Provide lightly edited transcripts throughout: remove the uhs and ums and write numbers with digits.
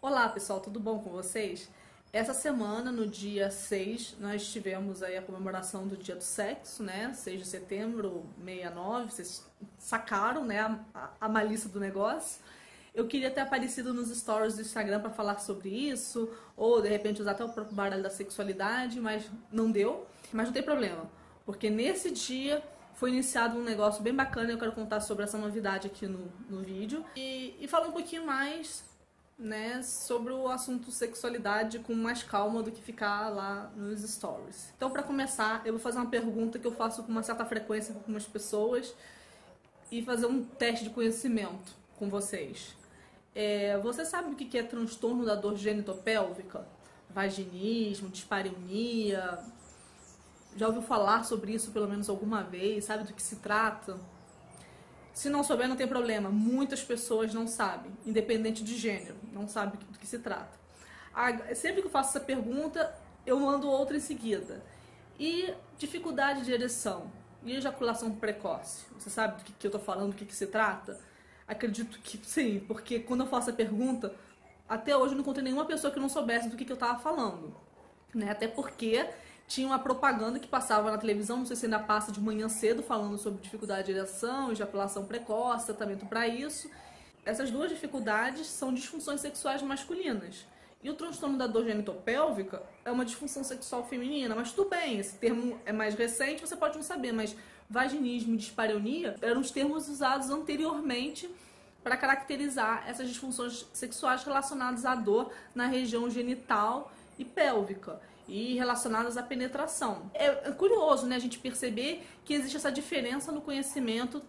Olá pessoal, tudo bom com vocês? Essa semana, no dia 6, nós tivemos aí a comemoração do Dia do Sexo, né? 6 de setembro, 69, vocês sacaram, né, a malícia do negócio. Eu queria ter aparecido nos stories do Instagram para falar sobre isso, ou de repente usar até o próprio baralho da sexualidade, mas não deu. Mas não tem problema, porque nesse dia foi iniciado um negócio bem bacana e eu quero contar sobre essa novidade aqui no vídeo. E falar um pouquinho mais, né, sobre o assunto sexualidade com mais calma do que ficar lá nos stories. Então, para começar, eu vou fazer uma pergunta que eu faço com uma certa frequência com algumas pessoas e fazer um teste de conhecimento com vocês. Você sabe o que é transtorno da dor genitopélvica? Vaginismo, dispareunia? Já ouviu falar sobre isso pelo menos alguma vez? Sabe do que se trata? Se não souber, não tem problema. Muitas pessoas não sabem, independente de gênero, não sabem do que se trata. Sempre que eu faço essa pergunta, eu mando outra em seguida. E dificuldade de ereção e ejaculação precoce? Você sabe do que eu tô falando, do que se trata? Acredito que sim, porque quando eu faço a pergunta, até hoje eu não encontrei nenhuma pessoa que não soubesse do que eu tava falando, né? Até porque tinha uma propaganda que passava na televisão, não sei se ainda passa de manhã cedo, falando sobre dificuldade de ereção, ejaculação precoce, tratamento para isso. Essas duas dificuldades são disfunções sexuais masculinas. E o transtorno da dor genitopélvica é uma disfunção sexual feminina, mas tudo bem, esse termo é mais recente, você pode não saber, mas vaginismo e dispareunia eram os termos usados anteriormente para caracterizar essas disfunções sexuais relacionadas à dor na região genital e pélvica e relacionadas à penetração. É curioso, né, a gente perceber que existe essa diferença no conhecimento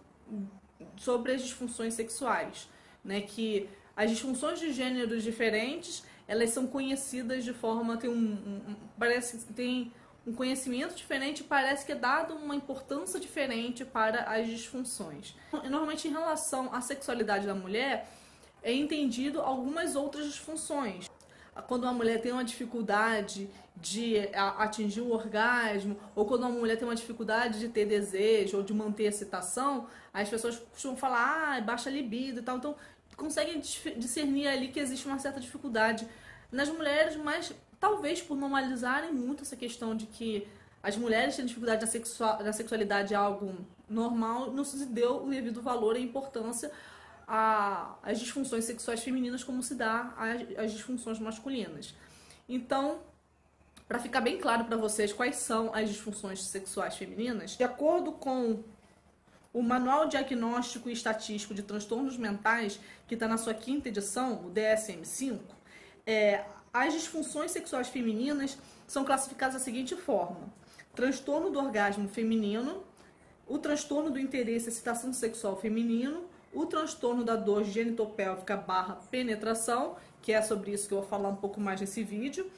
sobre as disfunções sexuais, né, que as disfunções de gêneros diferentes, elas são conhecidas de forma, parece que tem um conhecimento diferente, parece que é dado uma importância diferente para as disfunções. Normalmente, em relação à sexualidade da mulher, é entendido algumas outras disfunções. Quando uma mulher tem uma dificuldade de atingir o orgasmo, ou quando uma mulher tem uma dificuldade de ter desejo ou de manter excitação, as pessoas costumam falar, baixa libido e tal. Então, conseguem discernir ali que existe uma certa dificuldade nas mulheres, mas talvez por normalizarem muito essa questão de que as mulheres têm dificuldade da sexualidade é algo normal, não se deu o devido valor e importância às disfunções sexuais femininas como se dá às disfunções masculinas. Então, para ficar bem claro para vocês quais são as disfunções sexuais femininas, de acordo com o Manual Diagnóstico e Estatístico de Transtornos Mentais, que está na sua 5ª edição, o DSM-5, as disfunções sexuais femininas são classificadas da seguinte forma: transtorno do orgasmo feminino, o transtorno do interesse e excitação sexual feminino, o transtorno da dor genitopélvica / penetração, que é sobre isso que eu vou falar um pouco mais nesse vídeo,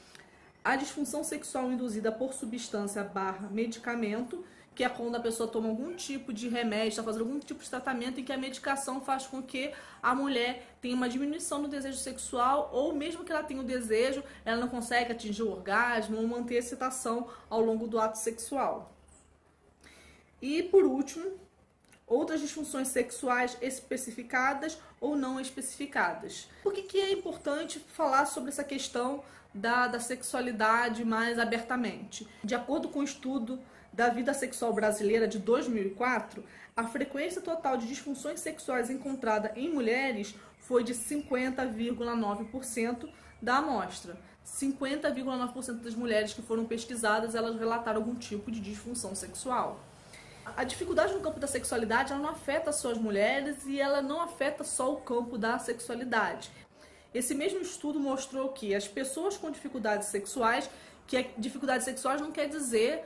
a disfunção sexual induzida por substância / medicamento, que é quando a pessoa toma algum tipo de remédio, está fazendo algum tipo de tratamento em que a medicação faz com que a mulher tenha uma diminuição do desejo sexual, ou mesmo que ela tenha o desejo, ela não consegue atingir o orgasmo ou manter a excitação ao longo do ato sexual. E, por último, outras disfunções sexuais especificadas ou não especificadas. Por que é importante falar sobre essa questão da sexualidade mais abertamente? De acordo com o estudo da Vida Sexual Brasileira de 2004, a frequência total de disfunções sexuais encontrada em mulheres foi de 50,9% da amostra. 50,9% das mulheres que foram pesquisadas, elas relataram algum tipo de disfunção sexual. A dificuldade no campo da sexualidade, ela não afeta só as mulheres e ela não afeta só o campo da sexualidade. Esse mesmo estudo mostrou que as pessoas com dificuldades sexuais, dificuldades sexuais não quer dizer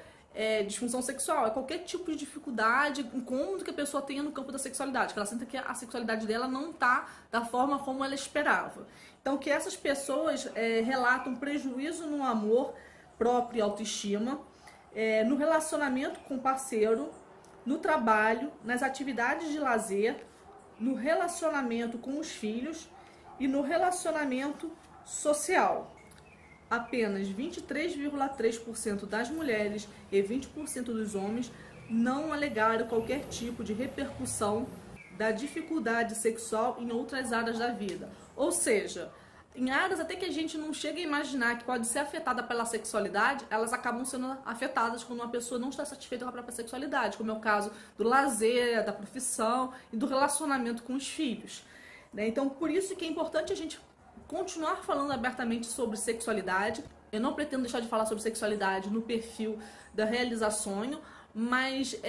disfunção sexual, é qualquer tipo de dificuldade, incômodo que a pessoa tenha no campo da sexualidade, que ela sinta que a sexualidade dela não está da forma como ela esperava. Então, que essas pessoas relatam prejuízo no amor próprio e autoestima, no relacionamento com o parceiro, no trabalho, nas atividades de lazer, no relacionamento com os filhos e no relacionamento social. Apenas 23,3% das mulheres e 20% dos homens não alegaram qualquer tipo de repercussão da dificuldade sexual em outras áreas da vida. Ou seja, em áreas até que a gente não chega a imaginar que pode ser afetada pela sexualidade, elas acabam sendo afetadas quando uma pessoa não está satisfeita com a própria sexualidade, como é o caso do lazer, da profissão e do relacionamento com os filhos, né? Então, por isso que é importante a gente continuar falando abertamente sobre sexualidade. Eu não pretendo deixar de falar sobre sexualidade no perfil da Realizar Sonho, mas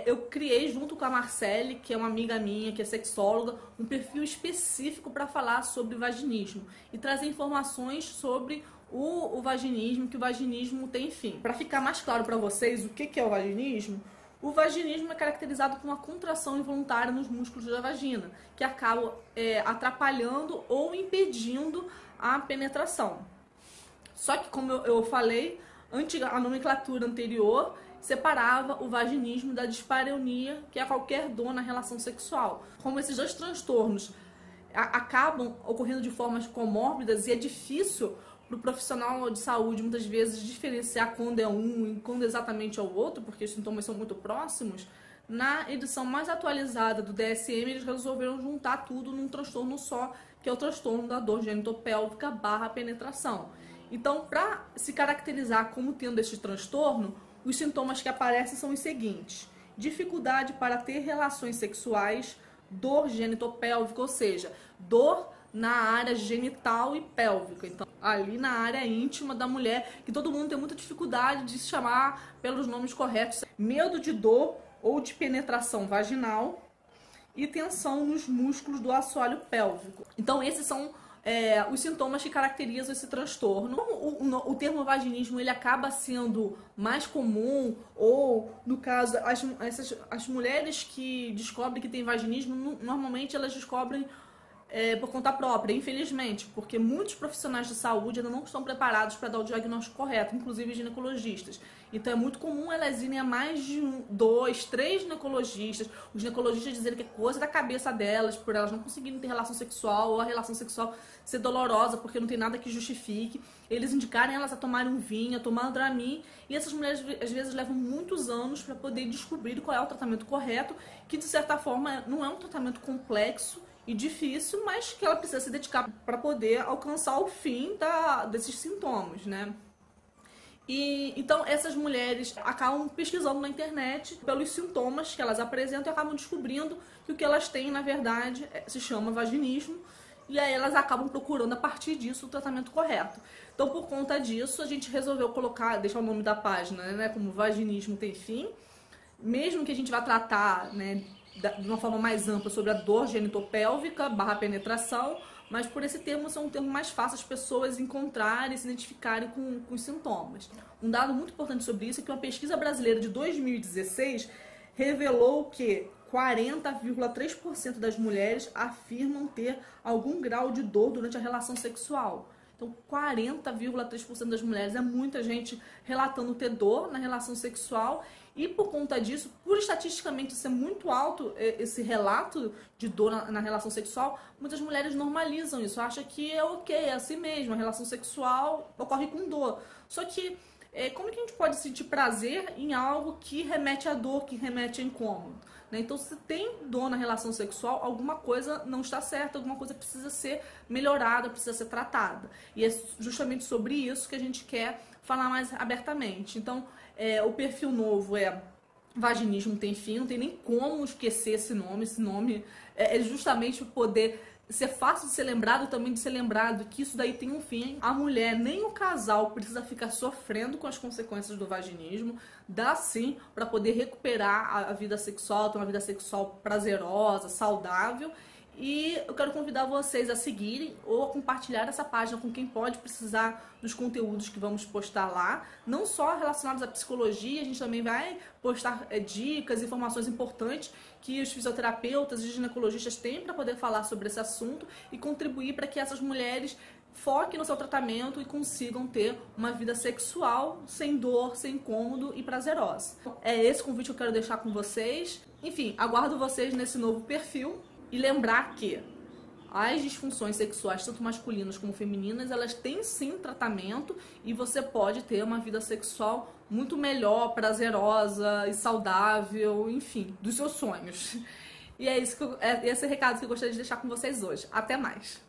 eu criei junto com a Marcele, que é uma amiga minha, que é sexóloga, um perfil específico para falar sobre vaginismo e trazer informações sobre o vaginismo, que o vaginismo tem fim. Para ficar mais claro para vocês o que é o vaginismo é caracterizado por uma contração involuntária nos músculos da vagina, que acaba atrapalhando ou impedindo a penetração. Só que, como eu falei, a nomenclatura anterior separava o vaginismo da dispareunia, que é qualquer dor na relação sexual. Como esses dois transtornos acabam ocorrendo de formas comórbidas e é difícil para o profissional de saúde muitas vezes diferenciar quando é um e quando exatamente é o outro, porque os sintomas são muito próximos, na edição mais atualizada do DSM eles resolveram juntar tudo num transtorno só, que é o transtorno da dor genitopélvica / penetração. Então, para se caracterizar como tendo este transtorno, os sintomas que aparecem são os seguintes: dificuldade para ter relações sexuais, dor genitopélvica, ou seja, dor na área genital e pélvica. Então, ali na área íntima da mulher, que todo mundo tem muita dificuldade de se chamar pelos nomes corretos. Medo de dor ou de penetração vaginal e tensão nos músculos do assoalho pélvico. Então, esses são os sintomas que caracterizam esse transtorno. O termo vaginismo ele acaba sendo mais comum, ou no caso, as mulheres que descobrem que tem vaginismo, normalmente elas descobrem por conta própria, infelizmente, porque muitos profissionais de saúde ainda não estão preparados para dar o diagnóstico correto, inclusive ginecologistas. Então é muito comum elas irem a mais de 2, 3 ginecologistas, os ginecologistas dizerem que é coisa da cabeça delas, por elas não conseguirem ter relação sexual, ou a relação sexual ser dolorosa, porque não tem nada que justifique. Eles indicarem elas a tomarem um vinho, a tomar um Dramin, e essas mulheres às vezes levam muitos anos para poder descobrir qual é o tratamento correto, que de certa forma não é um tratamento complexo e difícil, mas que ela precisa se dedicar para poder alcançar o fim desses sintomas, né? E então essas mulheres acabam pesquisando na internet pelos sintomas que elas apresentam e acabam descobrindo que o que elas têm, na verdade, se chama vaginismo, e aí elas acabam procurando a partir disso o tratamento correto. Então, por conta disso, a gente resolveu deixar o nome da página, né, como Vaginismo Tem Fim, mesmo que a gente vá tratar, né, de uma forma mais ampla sobre a dor genitopélvica / penetração, mas por esse termo ser um termo mais fácil as pessoas encontrarem e se identificarem com os sintomas. Um dado muito importante sobre isso é que uma pesquisa brasileira de 2016 revelou que 40,3% das mulheres afirmam ter algum grau de dor durante a relação sexual. Então, 40,3% das mulheres, é muita gente relatando ter dor na relação sexual. E por conta disso, por estatisticamente ser muito alto esse relato de dor na relação sexual, muitas mulheres normalizam isso, acham que é ok, é assim mesmo, a relação sexual ocorre com dor. Só que como que a gente pode sentir prazer em algo que remete à dor, que remete a incômodo? Né? Então, se tem dor na relação sexual, alguma coisa não está certa, alguma coisa precisa ser melhorada, precisa ser tratada. E é justamente sobre isso que a gente quer falar mais abertamente. Então, o perfil novo é Vaginismo Tem Fim, não tem nem como esquecer esse nome é justamente poder ser fácil de ser lembrado, também de ser lembrado que isso daí tem um fim. A mulher, nem o casal precisa ficar sofrendo com as consequências do vaginismo, dá sim para poder recuperar a vida sexual, ter uma vida sexual prazerosa, saudável. E eu quero convidar vocês a seguirem ou a compartilhar essa página com quem pode precisar dos conteúdos que vamos postar lá. Não só relacionados à psicologia, a gente também vai postar dicas, informações importantes que os fisioterapeutas e ginecologistas têm para poder falar sobre esse assunto e contribuir para que essas mulheres foquem no seu tratamento e consigam ter uma vida sexual sem dor, sem incômodo e prazerosa. É esse convite que eu quero deixar com vocês. Enfim, aguardo vocês nesse novo perfil. E lembrar que as disfunções sexuais, tanto masculinas como femininas, elas têm sim tratamento e você pode ter uma vida sexual muito melhor, prazerosa e saudável, enfim, dos seus sonhos. E é esse recado que eu gostaria de deixar com vocês hoje. Até mais!